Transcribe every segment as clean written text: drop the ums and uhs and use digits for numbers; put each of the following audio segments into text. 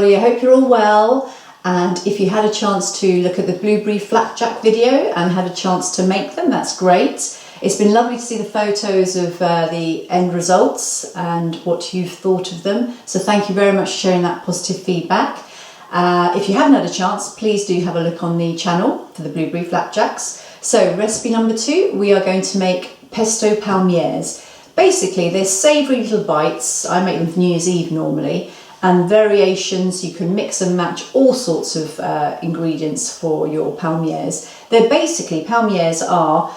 everybody, I hope you're all well, and if you had a chance to look at the blueberry flapjack video and had a chance to make them, that's great. It's been lovely to see the photos of the end results and what you've thought of them, so thank you very much for sharing that positive feedback. If you haven't had a chance, please do have a look on the channel for the blueberry flapjacks. So recipe number 2, we are going to make pesto palmiers. Basically, they're savoury little bites. I make them for New Year's Eve normally, and variations. You can mix and match all sorts of ingredients for your palmiers. They're basically, palmiers are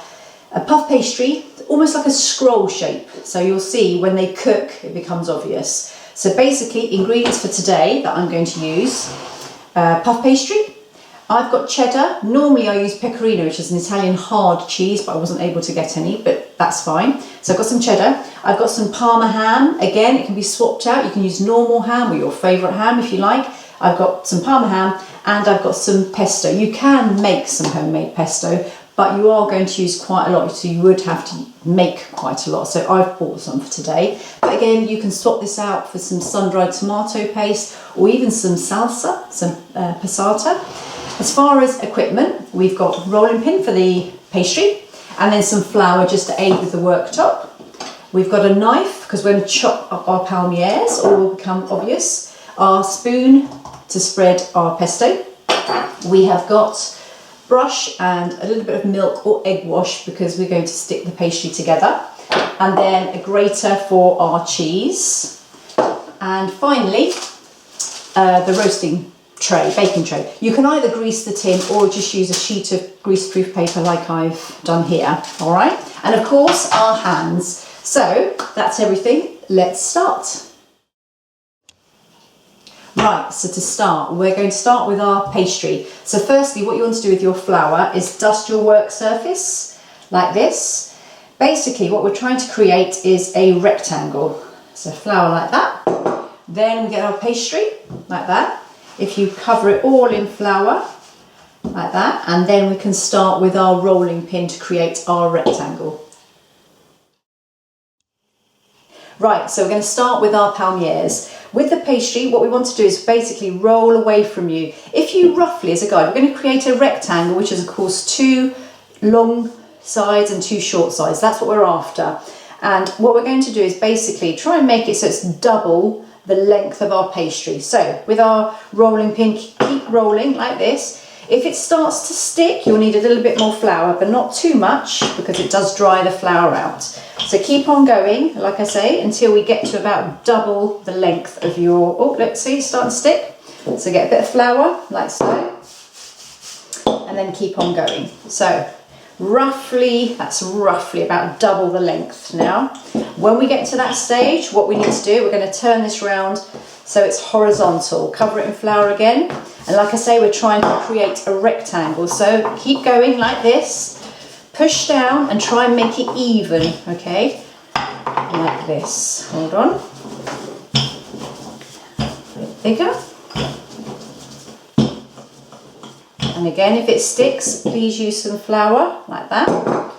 a puff pastry, almost like a scroll shape. So you'll see when they cook, it becomes obvious. So basically, ingredients for today that I'm going to use, puff pastry. I've got cheddar. Normally I use pecorino, which is an Italian hard cheese, but I wasn't able to get any, but that's fine. So I've got some cheddar. I've got some parma ham. Again, it can be swapped out. You can use normal ham or your favourite ham if you like. I've got some parma ham and I've got some pesto. You can make some homemade pesto, but you are going to use quite a lot, so you would have to make quite a lot. So I've bought some for today. But again, you can swap this out for some sun-dried tomato paste or even some salsa, some passata. As far as equipment, we've got rolling pin for the pastry and then some flour just to aid with the worktop. We've got a knife because we're going to chop up our palmiers, all will become obvious. Our spoon to spread our pesto. We have got brush and a little bit of milk or egg wash because we're going to stick the pastry together. And then a grater for our cheese. And finally, the roasting tray, baking tray. You can either grease the tin or just use a sheet of grease-proof paper like I've done here, all right? And of course, our hands. So that's everything. Let's start. Right, so to start, we're going to start with our pastry. So firstly, what you want to do with your flour is dust your work surface like this. Basically, what we're trying to create is a rectangle. So flour like that. Then we get our pastry like that. If you cover it all in flour, like that, and then we can start with our rolling pin to create our rectangle. Right, so we're going to start with our palmiers. With the pastry, what we want to do is basically roll away from you. If you roughly, as a guide, we're going to create a rectangle, which is of course 2 long sides and 2 short sides. That's what we're after. And what we're going to do is basically try and make it so it's double the length of our pastry. So with our rolling pin, keep rolling like this. If it starts to stick, you'll need a little bit more flour, but not too much because it does dry the flour out. So keep on going, like I say, until we get to about double the length of your, oh, let's see, it's starting to stick. So get a bit of flour, like so, and then keep on going. So roughly, that's roughly about double the length now. When we get to that stage, what we need to do, we're going to turn this round so it's horizontal. Cover it in flour again. And like I say, we're trying to create a rectangle. So keep going like this. Push down and try and make it even, okay? Like this. Hold on. A bit bigger. And again, if it sticks, please use some flour, like that.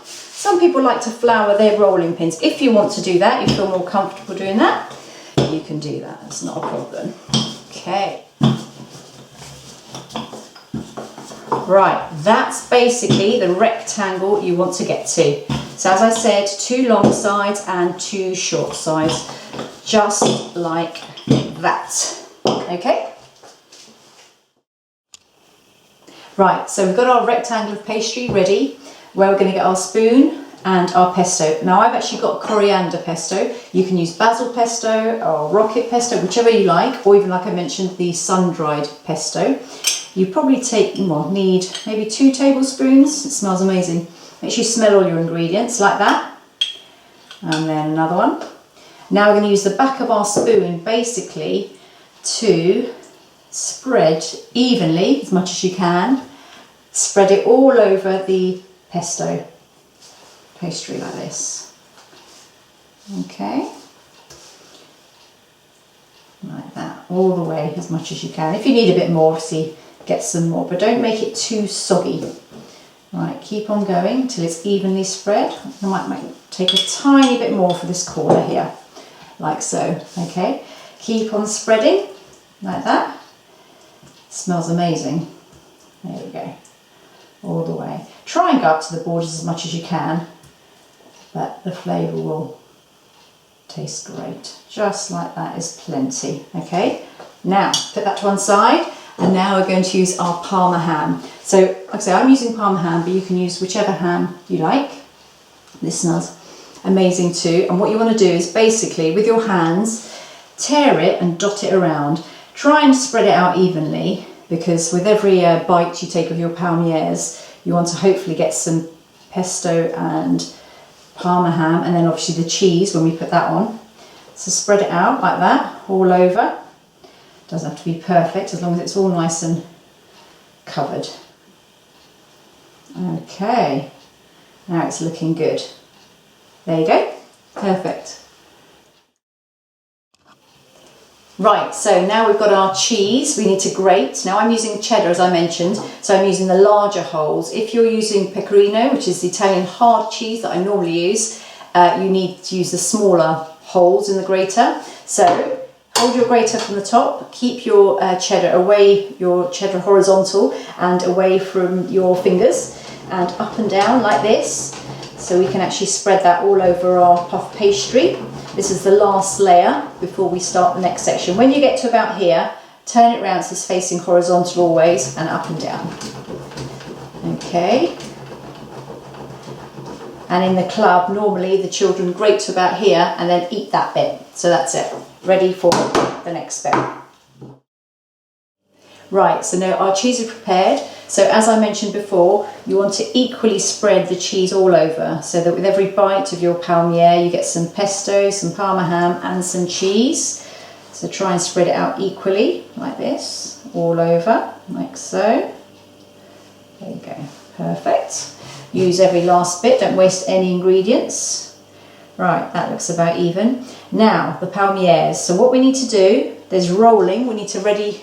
Some people like to flour their rolling pins. If you want to do that, you feel more comfortable doing that, you can do that. It's not a problem. Okay. Right, that's basically the rectangle you want to get to. So as I said, 2 long sides and 2 short sides, just like that. Okay? Right, so we've got our rectangle of pastry ready, where we're going to get our spoon and our pesto. Now I've actually got coriander pesto. You can use basil pesto or rocket pesto, whichever you like, or even, like I mentioned, the sun-dried pesto. You probably need maybe 2 tablespoons. It smells amazing. Make sure you smell all your ingredients like that. And then another one. Now we're going to use the back of our spoon basically to spread evenly, as much as you can. Spread it all over the pesto pastry like this. Okay. Like that, all the way, as much as you can. If you need a bit more, obviously get some more, but don't make it too soggy. Right, keep on going until it's evenly spread. I might take a tiny bit more for this corner here, like so. Okay, keep on spreading like that. Smells amazing. There we go, all the way. Try and go up to the borders as much as you can, but the flavour will taste great. Just like that is plenty. Okay, now put that to one side, and now we're going to use our parma ham. So like I say, I'm using parma ham, but you can use whichever ham you like. This smells amazing too. And what you want to do is basically with your hands tear it and dot it around. Try and spread it out evenly, because with every bite you take of your palmiers, you want to hopefully get some pesto and parma ham, and then obviously the cheese when we put that on. So spread it out like that all over. Doesn't have to be perfect, as long as it's all nice and covered. Okay, now it's looking good. There you go, perfect. Right, so now we've got our cheese, we need to grate. Now I'm using cheddar, as I mentioned, so I'm using the larger holes. If you're using pecorino, which is the Italian hard cheese that I normally use, you need to use the smaller holes in the grater. So hold your grater from the top, keep your cheddar away, your cheddar horizontal and away from your fingers, and up and down like this, so we can actually spread that all over our puff pastry. This is the last layer before we start the next section. When you get to about here, turn it round so it's facing horizontal always, and up and down. Okay. And in the club, normally the children grate to about here and then eat that bit. So that's it, ready for the next bit. Right, so now our cheese is prepared. So as I mentioned before, you want to equally spread the cheese all over, so that with every bite of your palmier you get some pesto, some parma ham and some cheese. So try and spread it out equally like this, all over, like so. There you go, perfect. Use every last bit, don't waste any ingredients. Right, that looks about even. Now the palmiers. So what we need to do, there's rolling, we need to ready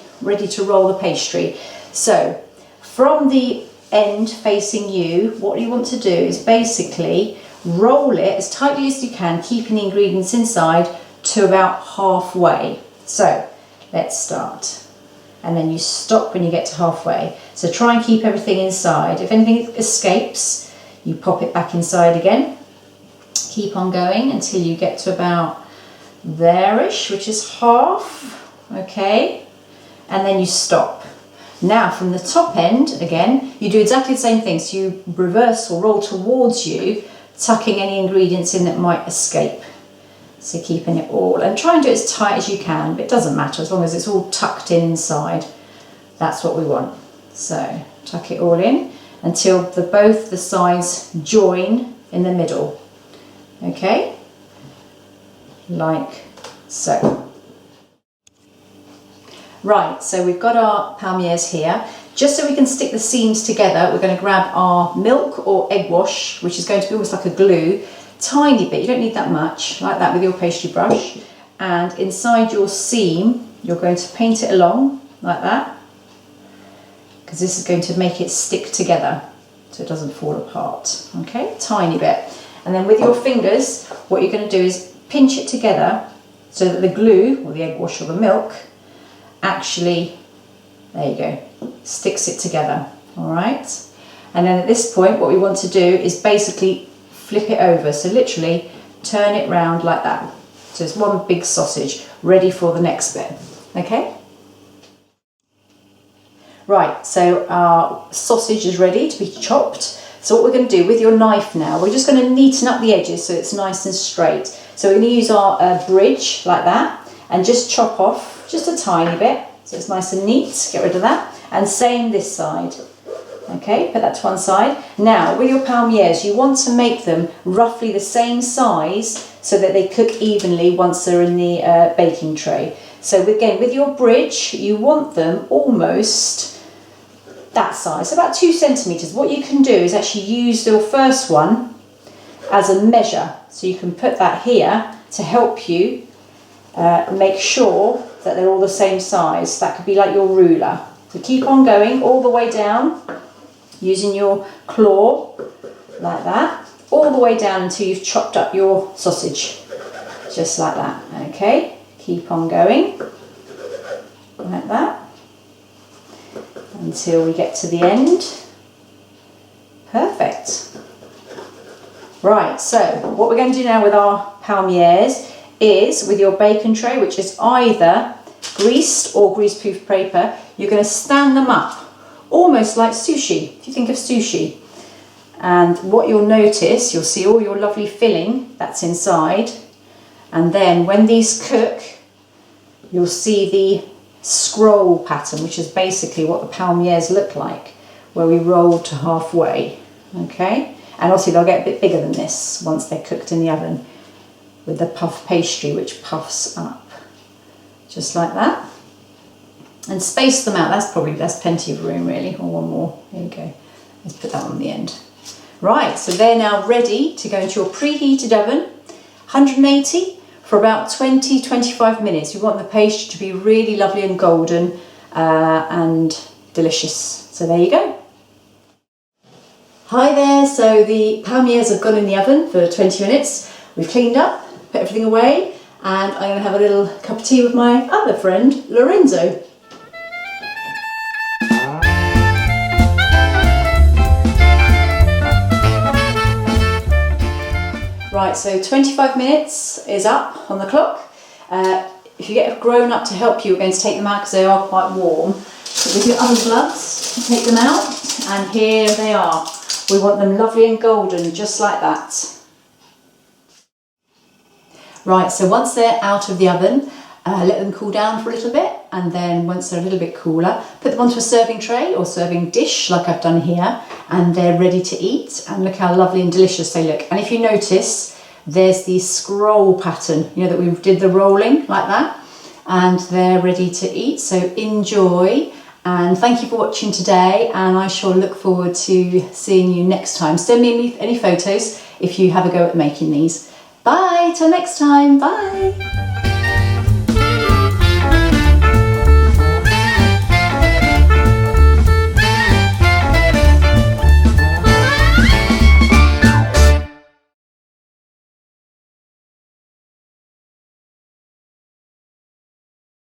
to roll the pastry. So from the end facing you, what you want to do is basically roll it as tightly as you can, keeping the ingredients inside, to about halfway. So let's start. And then you stop when you get to halfway. So try and keep everything inside. If anything escapes, you pop it back inside again. Keep on going until you get to about there-ish, which is half, okay? And then you stop. Now from the top end, again, you do exactly the same thing. So you reverse or roll towards you, tucking any ingredients in that might escape. So keeping it all, and try and do it as tight as you can, but it doesn't matter as long as it's all tucked in inside. That's what we want. So tuck it all in until both the sides join in the middle. Okay, like so. Right, so we've got our palmiers here. Just so we can stick the seams together, we're going to grab our milk or egg wash, which is going to be almost like a glue. Tiny bit, you don't need that much, like that with your pastry brush. And inside your seam, you're going to paint it along, like that. Because this is going to make it stick together, so it doesn't fall apart. Okay, tiny bit. And then with your fingers, what you're going to do is pinch it together so that the glue, or the egg wash or the milk, actually, there you go, sticks it together, all right? And then at this point, what we want to do is basically flip it over. So literally turn it round like that. So it's one big sausage ready for the next bit, okay? Right, so our sausage is ready to be chopped. So what we're going to do with your knife now, we're just going to neaten up the edges so it's nice and straight. So we're going to use our bridge like that and just chop off just a tiny bit so it's nice and neat. Get rid of that. And same this side. Okay, put that to one side. Now with your palmiers, you want to make them roughly the same size so that they cook evenly once they're in the baking tray. So again, with your bridge, you want them almost that size, about 2 centimetres. What you can do is actually use your first one as a measure. So you can put that here to help you make sure that they're all the same size. That could be like your ruler. So keep on going all the way down, using your claw, like that, all the way down until you've chopped up your sausage, just like that, okay? Keep on going, like that. until we get to the end. Perfect. Right, so what we're going to do now with our palmiers is, with your bacon tray, which is either greased or greaseproof paper, you're going to stand them up, almost like sushi, if you think of sushi. And what you'll notice, you'll see all your lovely filling that's inside. And then when these cook, you'll see the scroll pattern, which is basically what the palmiers look like, where we roll to halfway, okay? And obviously they'll get a bit bigger than this once they're cooked in the oven with the puff pastry, which puffs up, just like that. And space them out, that's plenty of room really, or one more, there you go. Let's put that on the end. Right, so they're now ready to go into your preheated oven, 180 for about 20-25 minutes. We want the pastry to be really lovely and golden and delicious. So there you go. Hi there, so the palmiers have gone in the oven for 20 minutes. We've cleaned up, put everything away, and I'm going to have a little cup of tea with my other friend, Lorenzo. Right, so 25 minutes is up on the clock. If you get a grown up to help you, we're going to take them out because they are quite warm. So with your oven gloves, take them out, and here they are. We want them lovely and golden, just like that. Right, so once they're out of the oven, let them cool down for a little bit, and then once they're a little bit cooler, put them onto a serving tray or serving dish like I've done here, and they're ready to eat. And look how lovely and delicious they look. And if you notice, there's the scroll pattern, you know, that we did the rolling like that, and they're ready to eat. So enjoy, and thank you for watching today, and I shall look forward to seeing you next time. Send me any photos if you have a go at making these. Bye, till next time, bye.